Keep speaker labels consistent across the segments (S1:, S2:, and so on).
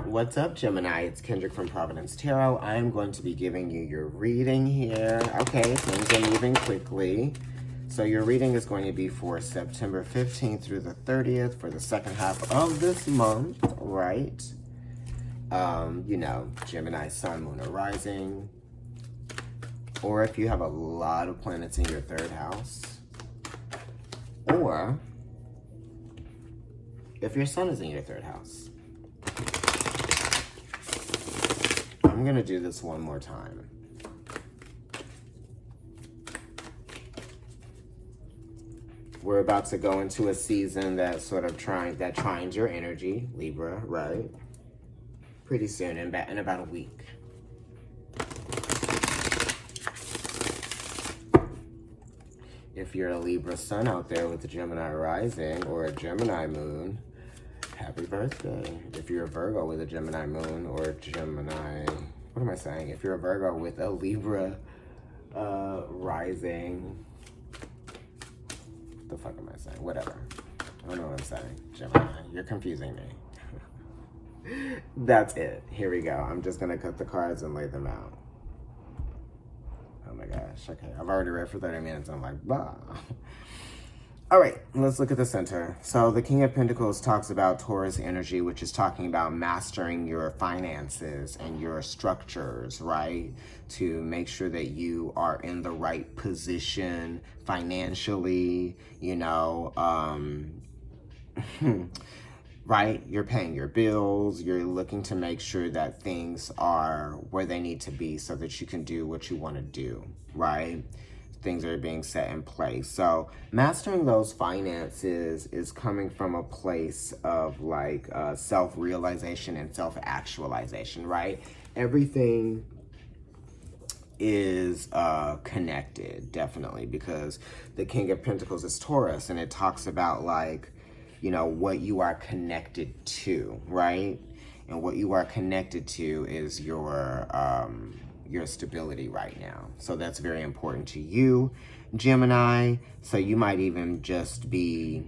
S1: What's up, Gemini? It's Kendrick from Providence Tarot. I'm going to be giving you your reading here. Okay, things are moving quickly. So your reading is going to be for September 15th through the 30th for the second half of this month, right? Gemini, Sun, Moon, or Rising. Or if you have a lot of planets in your third house. Or if your Sun is in your third house. I'm going to do this one more time. We're about to go into a season that trines your energy, Libra, right? Pretty soon, in about a week. If you're a Libra Sun out there with a Gemini rising or a Gemini moon, happy birthday. If you're a Virgo with a Gemini moon or a Gemini, what am I saying? If you're a Virgo with a Libra rising, the fuck am I saying? Whatever. I don't know what I'm saying. Gemini, you're confusing me. That's it. Here we go. I'm just going to cut the cards and lay them out. Oh my gosh. Okay. I've already read for 30 minutes and I'm like, bah. All right, let's look at the center. So the King of Pentacles talks about Taurus energy, which is talking about mastering your finances and your structures, right? To make sure that you are in the right position financially, right? You're paying your bills. You're looking to make sure that things are where they need to be so that you can do what you want to do, right? Things are being set in place. So mastering those finances is coming from a place of self-realization and self-actualization, right? Everything is connected, definitely, because the King of Pentacles is Taurus, and it talks about what you are connected to, right? And what you are connected to is your stability right now. So that's very important to you, Gemini. So you might even just be,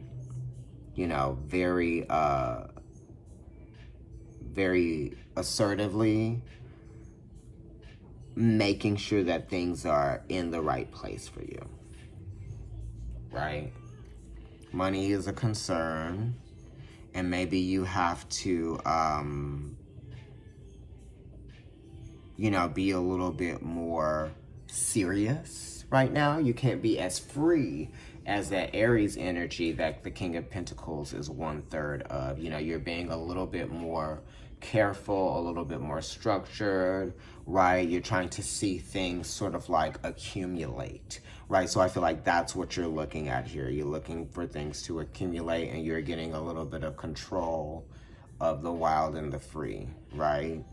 S1: very assertively making sure that things are in the right place for you, right? Money is a concern, and maybe you have to, be a little bit more serious right now. You can't be as free as that Aries energy that the King of Pentacles is 1/3 of. You're being a little bit more careful, a little bit more structured, right? You're trying to see things sort of accumulate, right? So I feel like that's what you're looking at here. You're looking for things to accumulate, and you're getting a little bit of control of the wild and the free, right?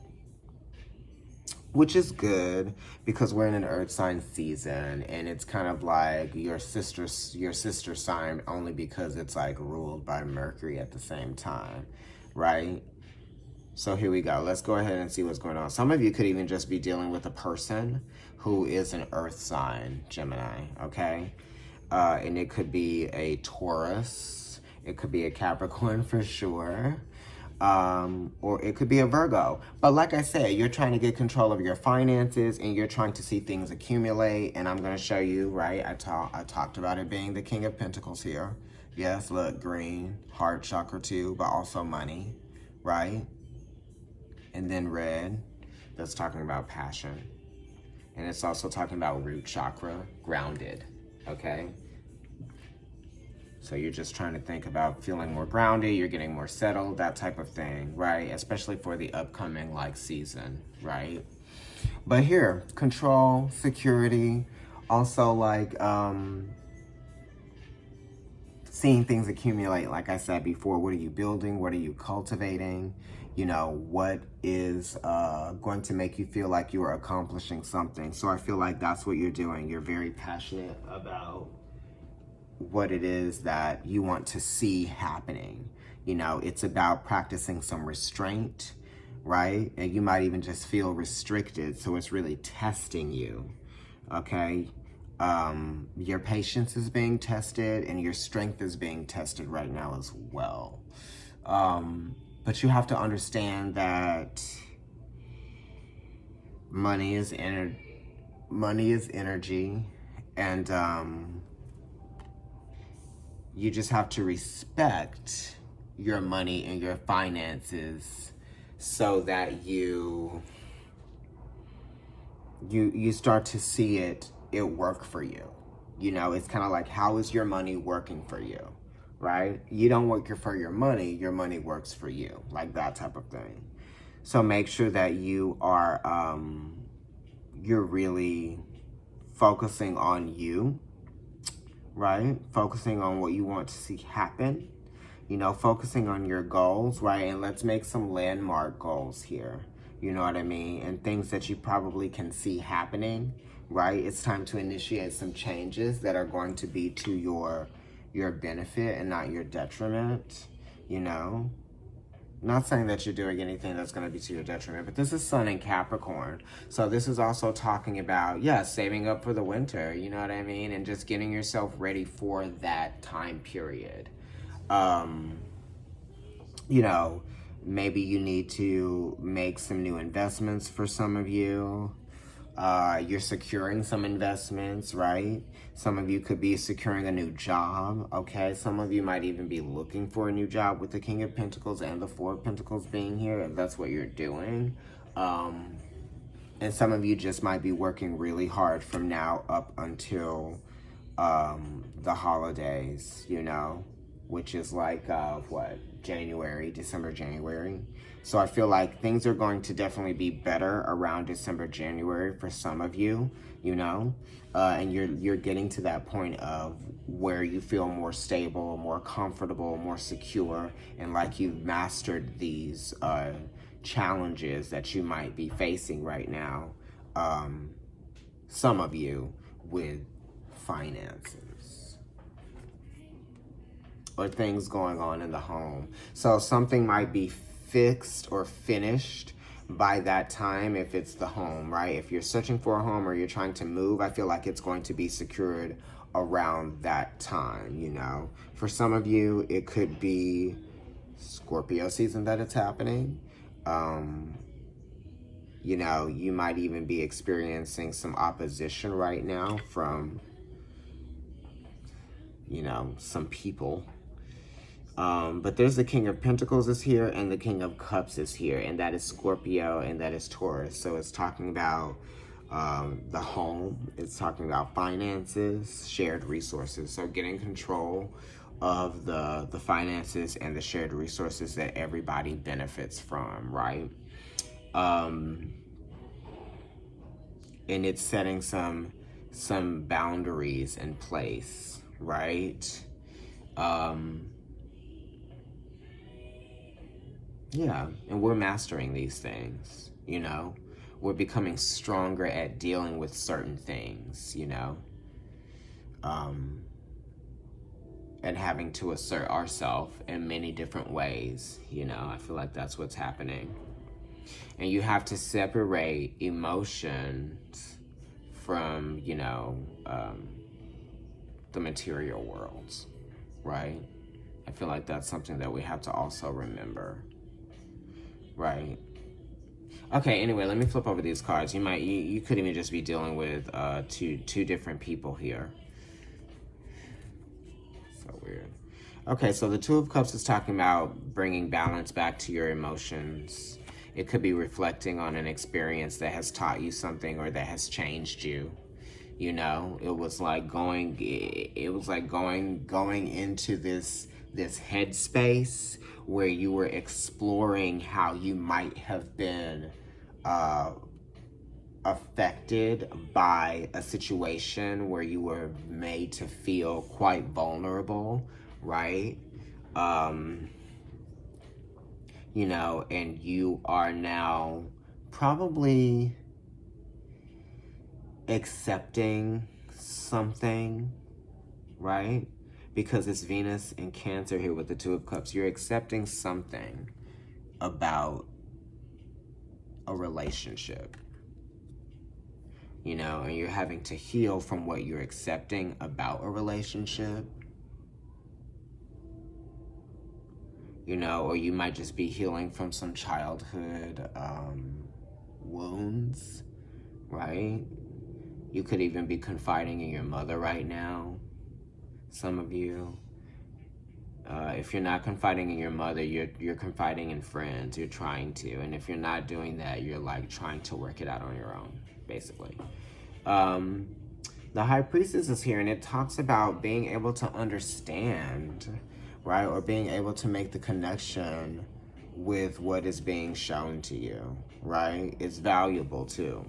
S1: Which is good because we're in an earth sign season, and it's kind of like your sister sign, only because it's ruled by Mercury at the same time, right? So here we go. Let's go ahead and see what's going on. Some of you could even just be dealing with a person who is an earth sign, Gemini, okay? And it could be a Taurus. It could be a Capricorn for sure. Or it could be a Virgo. But like I said, you're trying to get control of your finances, and you're trying to see things accumulate. And I'm going to show you, right? I talked about it being the King of Pentacles here. Yes, look, green, heart chakra too, but also money, right? And then red, that's talking about passion. And it's also talking about root chakra, grounded, okay? So you're just trying to think about feeling more grounded, you're getting more settled, that type of thing, right? Especially for the upcoming season, right? But here, control, security, also seeing things accumulate, like I said before. What are you building? What are you cultivating? What is going to make you feel like you are accomplishing something? So I feel like that's what you're doing. You're very passionate about what it is that you want to see happening. It's about practicing some restraint, right? And you might even just feel restricted, so it's really testing you, okay? Your patience is being tested, and your strength is being tested right now as well. But you have to understand that money is energy, and you just have to respect your money and your finances so that you start to see it work for you. You know, it's kind of like, how is your money working for you, right? You don't work for your money works for you, like that type of thing. So make sure that you are, you're really focusing on you, right? Focusing on what you want to see happen, you know, focusing on your goals, right? And let's make some landmark goals here. You know what I mean? And things that you probably can see happening, right? It's time to initiate some changes that are going to be to your benefit and not your detriment, you know? Not saying that you're doing anything that's going to be to your detriment, but this is Sun in Capricorn. So this is also talking about, yeah, saving up for the winter, you know what I mean? And just getting yourself ready for that time period. You know, maybe you need to make some new investments for some of you. You're securing some investments, right? Some of you could be securing a new job, okay? Some of you might even be looking for a new job with the King of Pentacles and the Four of Pentacles being here, if that's what you're doing. And some of you just might be working really hard from now up until the holidays, you know, which is like, December, January. So I feel like things are going to definitely be better around December, January for some of you, you know, and you're getting to that point of where you feel more stable, more comfortable, more secure, and like you've mastered these challenges that you might be facing right now, some of you with finances or things going on in the home. So something might be fixed or finished by that time if it's the home, right? If you're searching for a home or you're trying to move, I feel like it's going to be secured around that time, you know? For some of you, it could be Scorpio season that it's happening. You know, you might even be experiencing some opposition right now from, you know, some people. But there's the King of Pentacles is here and the King of Cups is here, and that is Scorpio and that is Taurus. So it's talking about the home, it's talking about finances, shared resources. So getting control of the finances and the shared resources that everybody benefits from, right? And it's setting some boundaries in place, right? Yeah, and we're mastering these things, you know? We're becoming stronger at dealing with certain things, you know? And having to assert ourselves in many different ways, you know? I feel like that's what's happening. And you have to separate emotions from, you know, the material worlds, right? I feel like that's something that we have to also remember. Right. Okay, anyway, let me flip over these cards. You could even just be dealing with two different people here. So weird. Okay, so the Two of Cups is talking about bringing balance back to your emotions. It could be reflecting on an experience that has taught you something or that has changed you. You know, it was like going into this headspace where you were exploring how you might have been affected by a situation where you were made to feel quite vulnerable, right? You know, and you are now probably accepting something, right? Because it's Venus and Cancer here with the Two of Cups. You're accepting something about a relationship, you know, and you're having to heal from what you're accepting about a relationship. you know, or you might just be healing from some childhood wounds, right? You could even be confiding in your mother right now, some of you. If you're not confiding in your mother, you're confiding in friends. You're trying to, and if you're not doing that, you're like trying to work it out on your own, basically. The High Priestess is here, and it talks about being able to understand, right, or being able to make the connection with what is being shown to you, right? It's valuable too.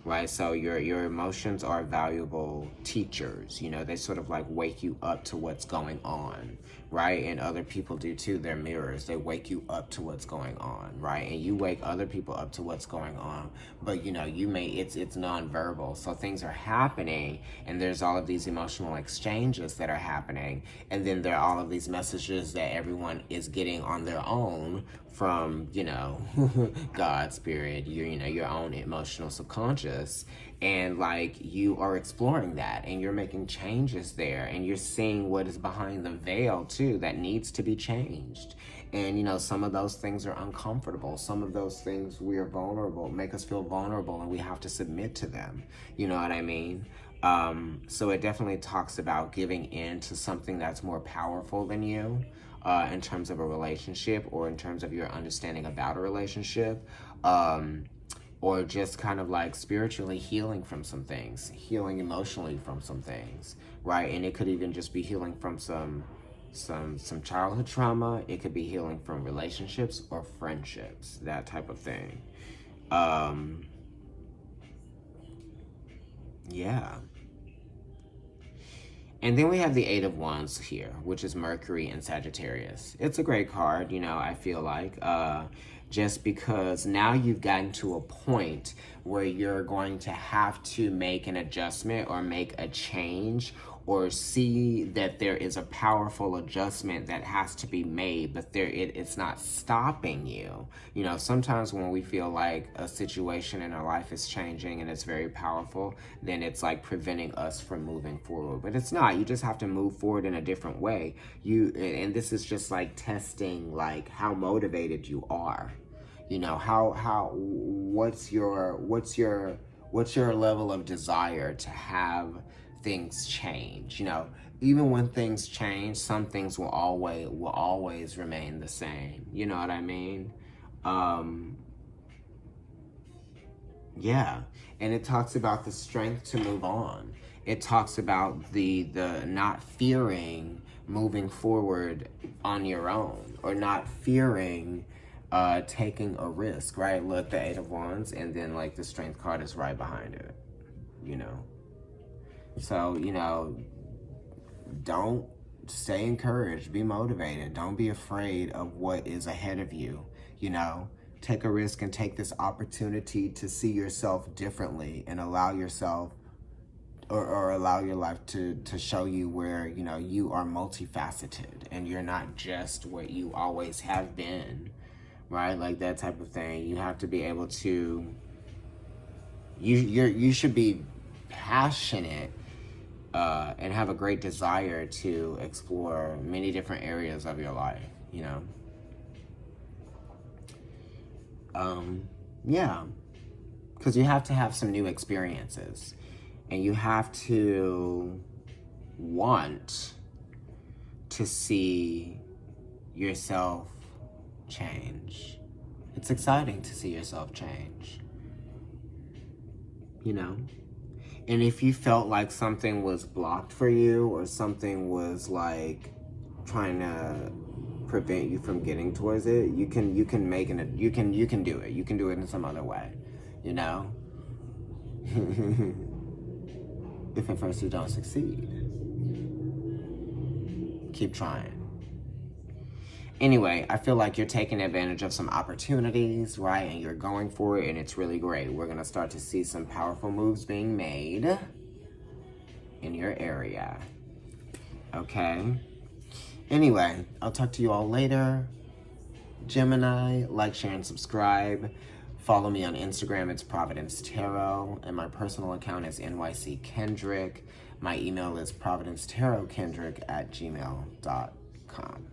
S1: Right, so your emotions are valuable teachers. You know, they sort of like wake you up to what's going on, right? And other people do too. They're mirrors. They wake you up to what's going on, right? And you wake other people up to what's going on. But you know, it's nonverbal. So things are happening, and there's all of these emotional exchanges that are happening, and then there are all of these messages that everyone is getting on their own from, you know, God, spirit, your own emotional subconscious, and like you are exploring that, and you're making changes there, and you're seeing what is behind the veil too that needs to be changed. And you know, some of those things are uncomfortable. Some of those things we are vulnerable, make us feel vulnerable, and we have to submit to them. You know what I mean? So it definitely talks about giving in to something that's more powerful than you. In terms of a relationship, or in terms of your understanding about a relationship, or just kind of like spiritually healing from some things, healing emotionally from some things, right? And it could even just be healing from some childhood trauma. It could be healing from relationships or friendships, that type of thing. Yeah. And then we have the Eight of Wands here, which is Mercury and Sagittarius. It's a great card, you know, I feel like, just because now you've gotten to a point where you're going to have to make an adjustment or make a change, or see that there is a powerful adjustment that has to be made, but it's not stopping you. You know, sometimes when we feel like a situation in our life is changing and it's very powerful, then it's like preventing us from moving forward. But it's not. You just have to move forward in a different way. And this is just like testing like how motivated you are. You know, what's your level of desire to have things change. You know, even when things change, some things will always remain the same. You know what I mean? Yeah. And it talks about the strength to move on. It talks about the not fearing moving forward on your own, or not fearing taking a risk, right? Look, the Eight of Wands, and then like the Strength card is right behind it, you know? So, you know, don't stay encouraged, be motivated. Don't be afraid of what is ahead of you, you know? Take a risk and take this opportunity to see yourself differently, and allow yourself or allow your life to show you where, you know, you are multifaceted and you're not just what you always have been, right? Like that type of thing. You have to be able to, you should be passionate and have a great desire to explore many different areas of your life, you know? Yeah, because you have to have some new experiences, and you have to want to see yourself change. It's exciting to see yourself change, you know? And if you felt like something was blocked for you, or something was like trying to prevent you from getting towards it, you can make it. You can do it. You can do it in some other way, you know. If at first you don't succeed, keep trying. Anyway, I feel like you're taking advantage of some opportunities, right? And you're going for it, and it's really great. We're gonna start to see some powerful moves being made in your area. Okay. Anyway, I'll talk to you all later. Gemini, like, share, and subscribe. Follow me on Instagram, it's Providence Tarot, and my personal account is NYC Kendrick. My email is providencetarotkendrick@gmail.com.